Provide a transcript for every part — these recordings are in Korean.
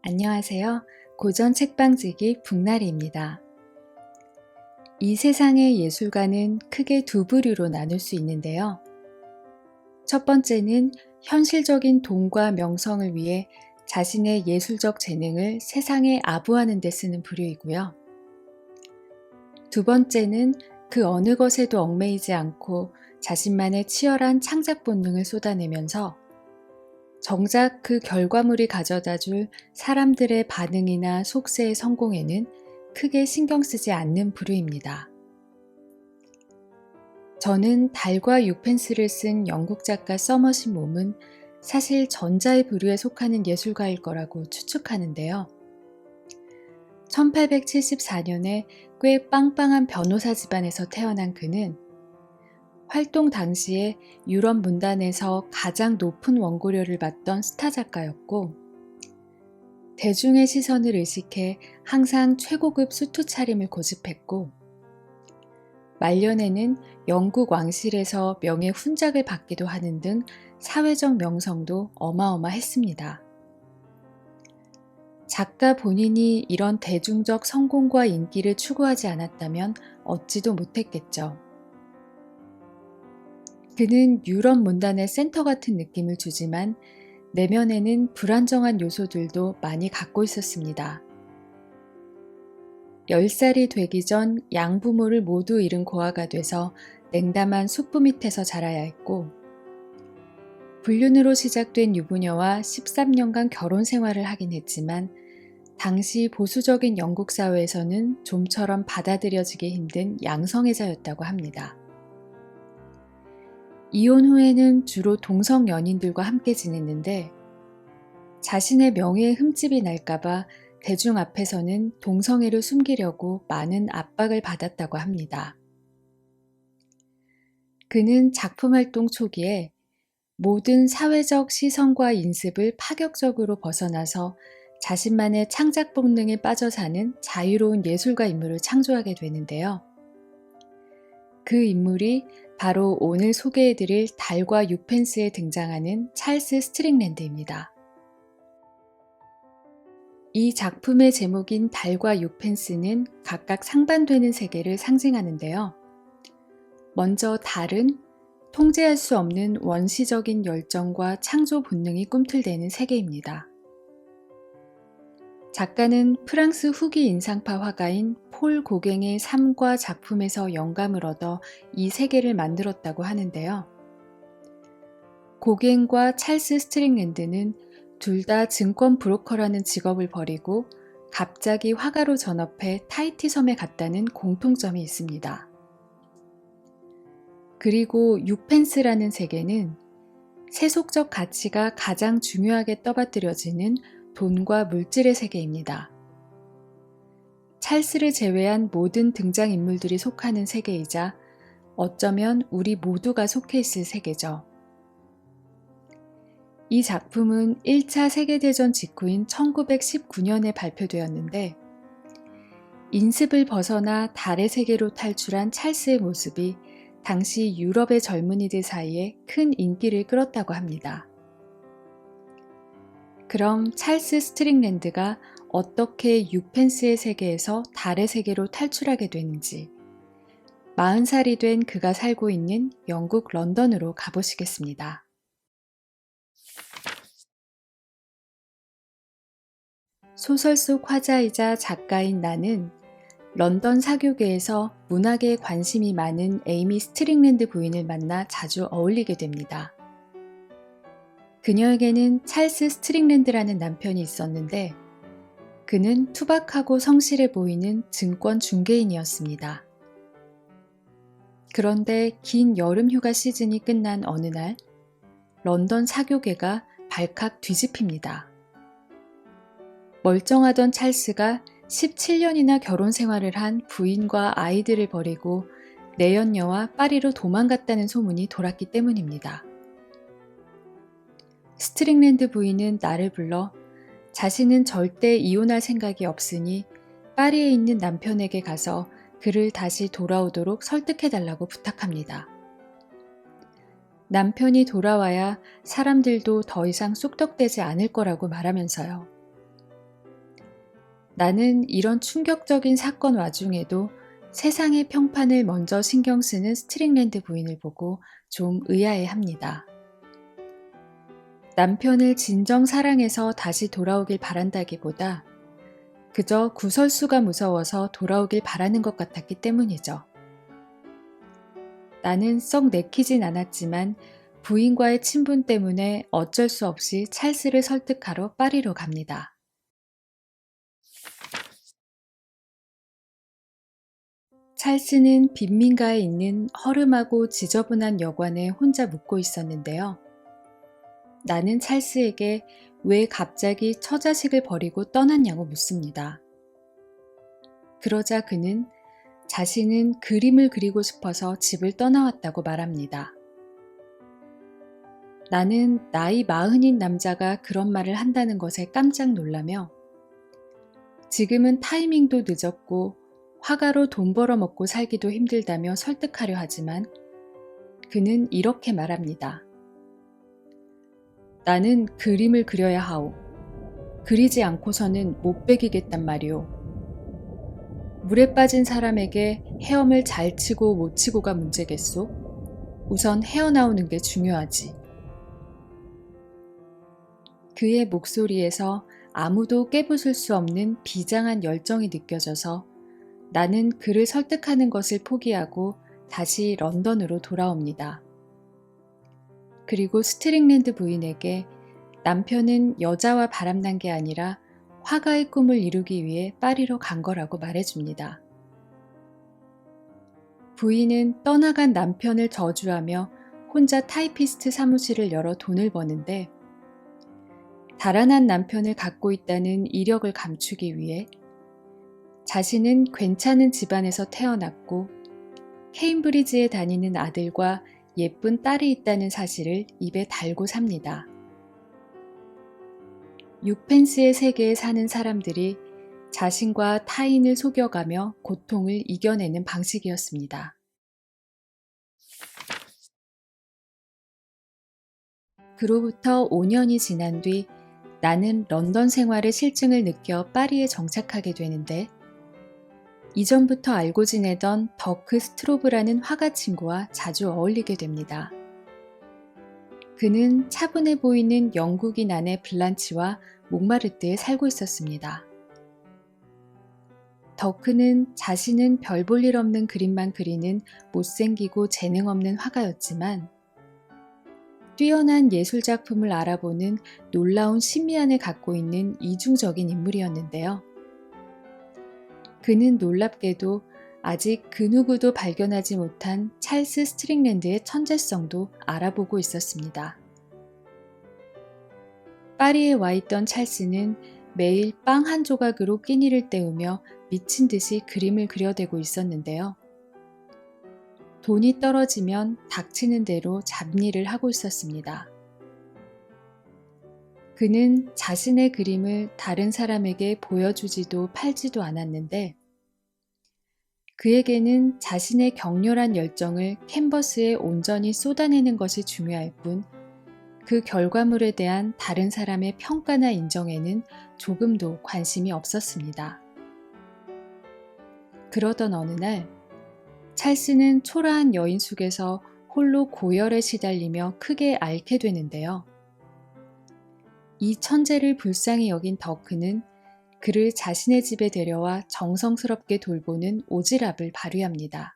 안녕하세요. 고전 책방지기 북나리입니다. 이 세상의 예술가는 크게 두 부류로 나눌 수 있는데요. 첫 번째는 현실적인 돈과 명성을 위해 자신의 예술적 재능을 세상에 아부하는 데 쓰는 부류이고요. 두 번째는 그 어느 것에도 얽매이지 않고 자신만의 치열한 창작 본능을 쏟아내면서 정작 그 결과물이 가져다줄 사람들의 반응이나 속세의 성공에는 크게 신경 쓰지 않는 부류입니다. 저는 달과 6펜스를 쓴 영국 작가 서머신 mom은 사실 전자의 부류에 속하는 예술가일 거라고 추측하는데요. 1874년에 꽤 빵빵한 변호사 집안에서 태어난 그는 활동 당시에 유럽 문단에서 가장 높은 원고료를 받던 스타 작가였고, 대중의 시선을 의식해 항상 최고급 수트 차림을 고집했고, 말년에는 영국 왕실에서 명예 훈장을 받기도 하는 등 사회적 명성도 어마어마했습니다. 작가 본인이 이런 대중적 성공과 인기를 추구하지 않았다면 얻지도 못했겠죠. 그는 유럽 문단의 센터 같은 느낌을 주지만 내면에는 불안정한 요소들도 많이 갖고 있었습니다. 10살이 되기 전 양부모를 모두 잃은 고아가 돼서 냉담한 숙부 밑에서 자라야 했고, 불륜으로 시작된 유부녀와 13년간 결혼 생활을 하긴 했지만 당시 보수적인 영국 사회에서는 좀처럼 받아들여지기 힘든 양성애자였다고 합니다. 이혼 후에는 주로 동성 연인들과 함께 지냈는데 자신의 명예에 흠집이 날까봐 대중 앞에서는 동성애를 숨기려고 많은 압박을 받았다고 합니다. 그는 작품 활동 초기에 모든 사회적 시선과 인습을 파격적으로 벗어나서 자신만의 창작 본능에 빠져 사는 자유로운 예술가 인물을 창조하게 되는데요. 그 인물이 바로 오늘 소개해드릴 달과 6펜스에 등장하는 찰스 스트링랜드입니다. 이 작품의 제목인 달과 6펜스는 각각 상반되는 세계를 상징하는데요. 먼저 달은 통제할 수 없는 원시적인 열정과 창조 본능이 꿈틀대는 세계입니다. 작가는 프랑스 후기 인상파 화가인 폴 고갱의 삶과 작품에서 영감을 얻어 이 세계를 만들었다고 하는데요. 고갱과 찰스 스트링랜드는 둘 다 증권 브로커라는 직업을 버리고 갑자기 화가로 전업해 타히티 섬에 갔다는 공통점이 있습니다. 그리고 6펜스라는 세계는 세속적 가치가 가장 중요하게 떠받들여지는 돈과 물질의 세계입니다. 찰스를 제외한 모든 등장인물들이 속하는 세계이자 어쩌면 우리 모두가 속해 있을 세계죠. 이 작품은 1차 세계대전 직후인 1919년에 발표되었는데 인습을 벗어나 달의 세계로 탈출한 찰스의 모습이 당시 유럽의 젊은이들 사이에 큰 인기를 끌었다고 합니다. 그럼 찰스 스트링랜드가 어떻게 6펜스의 세계에서 달의 세계로 탈출하게 되는지 40살이 된 그가 살고 있는 영국 런던으로 가보시겠습니다. 소설 속 화자이자 작가인 나는 런던 사교계에서 문학에 관심이 많은 에이미 스트링랜드 부인을 만나 자주 어울리게 됩니다. 그녀에게는 찰스 스트링랜드라는 남편이 있었는데 그는 투박하고 성실해 보이는 증권 중개인이었습니다. 그런데 긴 여름 휴가 시즌이 끝난 어느 날 런던 사교계가 발칵 뒤집힙니다. 멀쩡하던 찰스가 17년이나 결혼 생활을 한 부인과 아이들을 버리고 내연녀와 파리로 도망갔다는 소문이 돌았기 때문입니다. 스트링랜드 부인은 나를 불러 자신은 절대 이혼할 생각이 없으니 파리에 있는 남편에게 가서 그를 다시 돌아오도록 설득해달라고 부탁합니다. 남편이 돌아와야 사람들도 더 이상 쑥덕대지 않을 거라고 말하면서요. 나는 이런 충격적인 사건 와중에도 세상의 평판을 먼저 신경 쓰는 스트링랜드 부인을 보고 좀 의아해합니다. 남편을 진정 사랑해서 다시 돌아오길 바란다기보다 그저 구설수가 무서워서 돌아오길 바라는 것 같았기 때문이죠. 나는 썩 내키진 않았지만 부인과의 친분 때문에 어쩔 수 없이 찰스를 설득하러 파리로 갑니다. 찰스는 빈민가에 있는 허름하고 지저분한 여관에 혼자 묵고 있었는데요. 나는 찰스에게 왜 갑자기 처자식을 버리고 떠났냐고 묻습니다. 그러자 그는 자신은 그림을 그리고 싶어서 집을 떠나왔다고 말합니다. 나는 나이 40인 남자가 그런 말을 한다는 것에 깜짝 놀라며 지금은 타이밍도 늦었고 화가로 돈 벌어 먹고 살기도 힘들다며 설득하려 하지만 그는 이렇게 말합니다. 나는 그림을 그려야 하오. 그리지 않고서는 못 베기겠단 말이오. 물에 빠진 사람에게 헤엄을 잘 치고 못 치고가 문제겠소? 우선 헤어나오는 게 중요하지. 그의 목소리에서 아무도 깨부술 수 없는 비장한 열정이 느껴져서 나는 그를 설득하는 것을 포기하고 다시 런던으로 돌아옵니다. 그리고 스트링랜드 부인에게 남편은 여자와 바람난 게 아니라 화가의 꿈을 이루기 위해 파리로 간 거라고 말해줍니다. 부인은 떠나간 남편을 저주하며 혼자 타이피스트 사무실을 열어 돈을 버는데 달아난 남편을 갖고 있다는 이력을 감추기 위해 자신은 괜찮은 집안에서 태어났고 케임브리지에 다니는 아들과 예쁜 딸이 있다는 사실을 입에 달고 삽니다. 6펜스의 세계에 사는 사람들이 자신과 타인을 속여가며 고통을 이겨내는 방식이었습니다. 그로부터 5년이 지난 뒤 나는 런던 생활의 실증을 느껴 파리에 정착하게 되는데 이전부터 알고 지내던 더크 스트로브라는 화가 친구와 자주 어울리게 됩니다. 그는 차분해 보이는 영국인 아내 블란치와 몽마르트에 살고 있었습니다. 더크는 자신은 별 볼 일 없는 그림만 그리는 못생기고 재능 없는 화가였지만 뛰어난 예술작품을 알아보는 놀라운 신미안을 갖고 있는 이중적인 인물이었는데요. 그는 놀랍게도 아직 그 누구도 발견하지 못한 찰스 스트링랜드의 천재성도 알아보고 있었습니다. 파리에 와 있던 찰스는 매일 빵 한 조각으로 끼니를 때우며 미친 듯이 그림을 그려대고 있었는데요. 돈이 떨어지면 닥치는 대로 잡일을 하고 있었습니다. 그는 자신의 그림을 다른 사람에게 보여주지도 팔지도 않았는데 그에게는 자신의 격렬한 열정을 캔버스에 온전히 쏟아내는 것이 중요할 뿐 그 결과물에 대한 다른 사람의 평가나 인정에는 조금도 관심이 없었습니다. 그러던 어느 날 찰스는 초라한 여인 속에서 홀로 고열에 시달리며 크게 앓게 되는데요. 이 천재를 불쌍히 여긴 더크는 그를 자신의 집에 데려와 정성스럽게 돌보는 오지랖을 발휘합니다.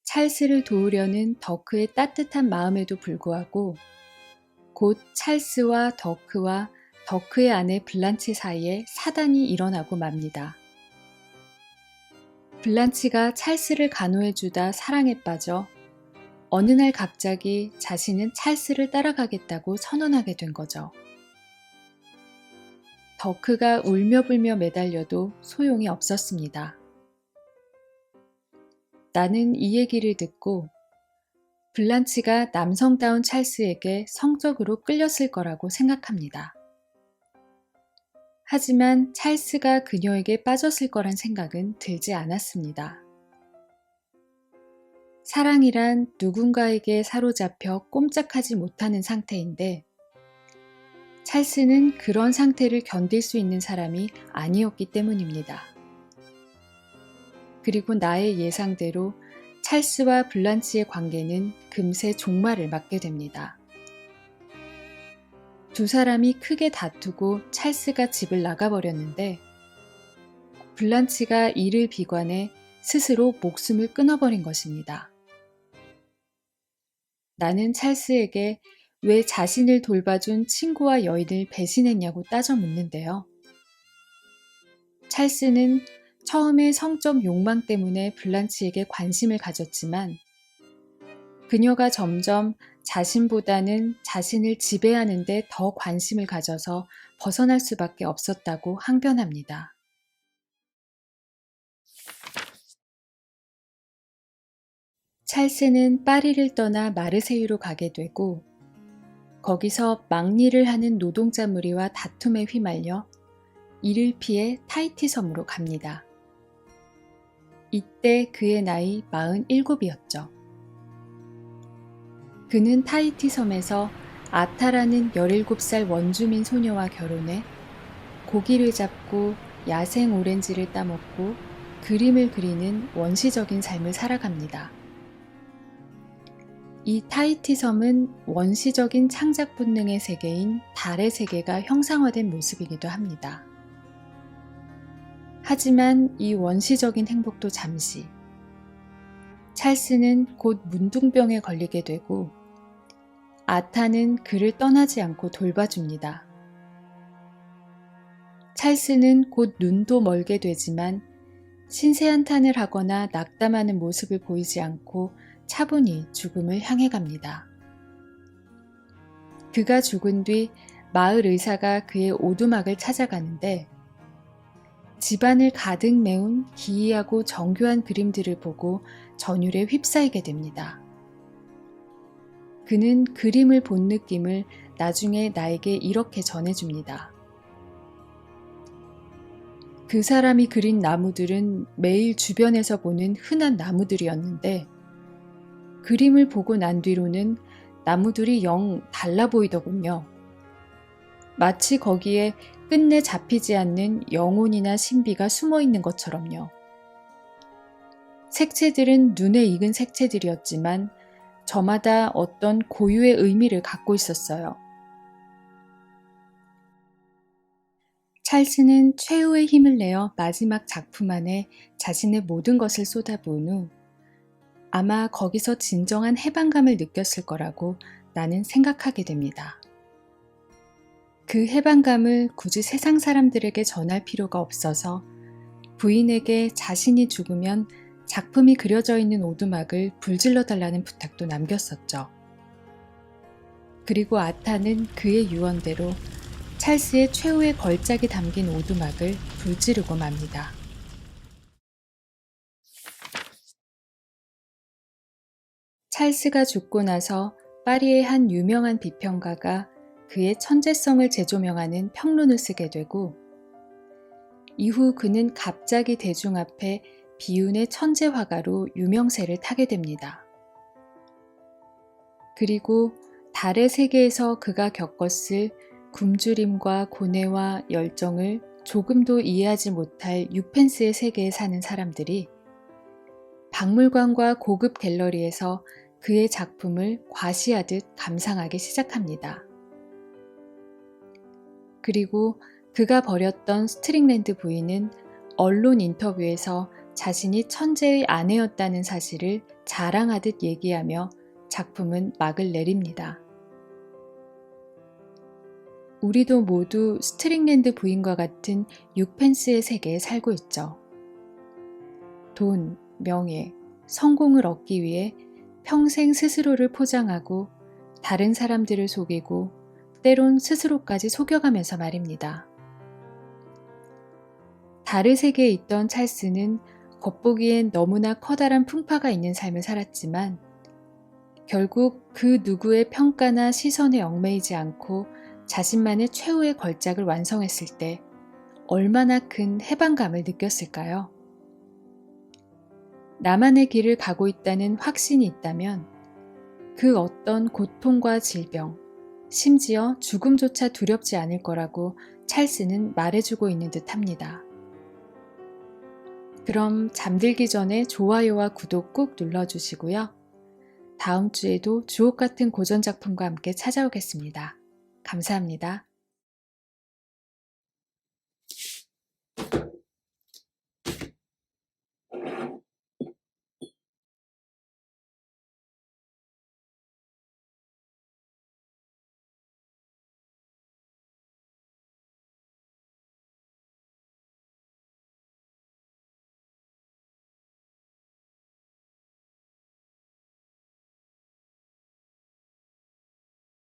찰스를 도우려는 더크의 따뜻한 마음에도 불구하고 곧 찰스와 더크의 아내 블란치 사이에 사단이 일어나고 맙니다. 블란치가 찰스를 간호해주다 사랑에 빠져 어느 날 갑자기 자신은 찰스를 따라가겠다고 선언하게 된 거죠. 더크가 울며불며 매달려도 소용이 없었습니다. 나는 이 얘기를 듣고 블란치가 남성다운 찰스에게 성적으로 끌렸을 거라고 생각합니다. 하지만 찰스가 그녀에게 빠졌을 거란 생각은 들지 않았습니다. 사랑이란 누군가에게 사로잡혀 꼼짝하지 못하는 상태인데 찰스는 그런 상태를 견딜 수 있는 사람이 아니었기 때문입니다. 그리고 나의 예상대로 찰스와 블란치의 관계는 금세 종말을 맞게 됩니다. 두 사람이 크게 다투고 찰스가 집을 나가버렸는데 블란치가 이를 비관해 스스로 목숨을 끊어버린 것입니다. 나는 찰스에게 왜 자신을 돌봐준 친구와 여인을 배신했냐고 따져 묻는데요. 찰스는 처음에 성적 욕망 때문에 블란치에게 관심을 가졌지만 그녀가 점점 자신보다는 자신을 지배하는 데 더 관심을 가져서 벗어날 수밖에 없었다고 항변합니다. 찰스는 파리를 떠나 마르세유로 가게 되고 거기서 막리를 하는 노동자 무리와 다툼에 휘말려 이를 피해 타히티 섬으로 갑니다. 이때 그의 나이 47이었죠. 그는 타히티 섬에서 아타라는 17살 원주민 소녀와 결혼해 고기를 잡고 야생 오렌지를 따먹고 그림을 그리는 원시적인 삶을 살아갑니다. 이 타히티 섬은 원시적인 창작 본능의 세계인 달의 세계가 형상화된 모습이기도 합니다. 하지만 이 원시적인 행복도 잠시. 찰스는 곧 문둥병에 걸리게 되고 아타는 그를 떠나지 않고 돌봐줍니다. 찰스는 곧 눈도 멀게 되지만 신세한탄을 하거나 낙담하는 모습을 보이지 않고 차분히 죽음을 향해 갑니다. 그가 죽은 뒤 마을 의사가 그의 오두막을 찾아가는데 집안을 가득 메운 기이하고 정교한 그림들을 보고 전율에 휩싸이게 됩니다. 그는 그림을 본 느낌을 나중에 나에게 이렇게 전해줍니다. 그 사람이 그린 나무들은 매일 주변에서 보는 흔한 나무들이었는데 그림을 보고 난 뒤로는 나무들이 영 달라 보이더군요. 마치 거기에 끝내 잡히지 않는 영혼이나 신비가 숨어 있는 것처럼요. 색채들은 눈에 익은 색채들이었지만 저마다 어떤 고유의 의미를 갖고 있었어요. 찰스는 최후의 힘을 내어 마지막 작품 안에 자신의 모든 것을 쏟아부은 후 아마 거기서 진정한 해방감을 느꼈을 거라고 나는 생각하게 됩니다. 그 해방감을 굳이 세상 사람들에게 전할 필요가 없어서 부인에게 자신이 죽으면 작품이 그려져 있는 오두막을 불질러 달라는 부탁도 남겼었죠. 그리고 아타는 그의 유언대로 찰스의 최후의 걸작이 담긴 오두막을 불지르고 맙니다. 찰스가 죽고 나서 파리의 한 유명한 비평가가 그의 천재성을 재조명하는 평론을 쓰게 되고 이후 그는 갑자기 대중 앞에 비운의 천재 화가로 유명세를 타게 됩니다. 그리고 달의 세계에서 그가 겪었을 굶주림과 고뇌와 열정을 조금도 이해하지 못할 유펜스의 세계에 사는 사람들이 박물관과 고급 갤러리에서 그의 작품을 과시하듯 감상하기 시작합니다. 그리고 그가 벌였던 스트링랜드 부인은 언론 인터뷰에서 자신이 천재의 아내였다는 사실을 자랑하듯 얘기하며 작품은 막을 내립니다. 우리도 모두 스트링랜드 부인과 같은 유펜스의 세계에 살고 있죠. 돈, 명예, 성공을 얻기 위해 평생 스스로를 포장하고 다른 사람들을 속이고 때론 스스로까지 속여가면서 말입니다. 달의 세계에 있던 찰스는 겉보기엔 너무나 커다란 풍파가 있는 삶을 살았지만 결국 그 누구의 평가나 시선에 얽매이지 않고 자신만의 최후의 걸작을 완성했을 때 얼마나 큰 해방감을 느꼈을까요? 나만의 길을 가고 있다는 확신이 있다면 그 어떤 고통과 질병, 심지어 죽음조차 두렵지 않을 거라고 찰스는 말해주고 있는 듯 합니다. 그럼 잠들기 전에 좋아요와 구독 꾹 눌러주시고요. 다음 주에도 주옥 같은 고전작품과 함께 찾아오겠습니다. 감사합니다.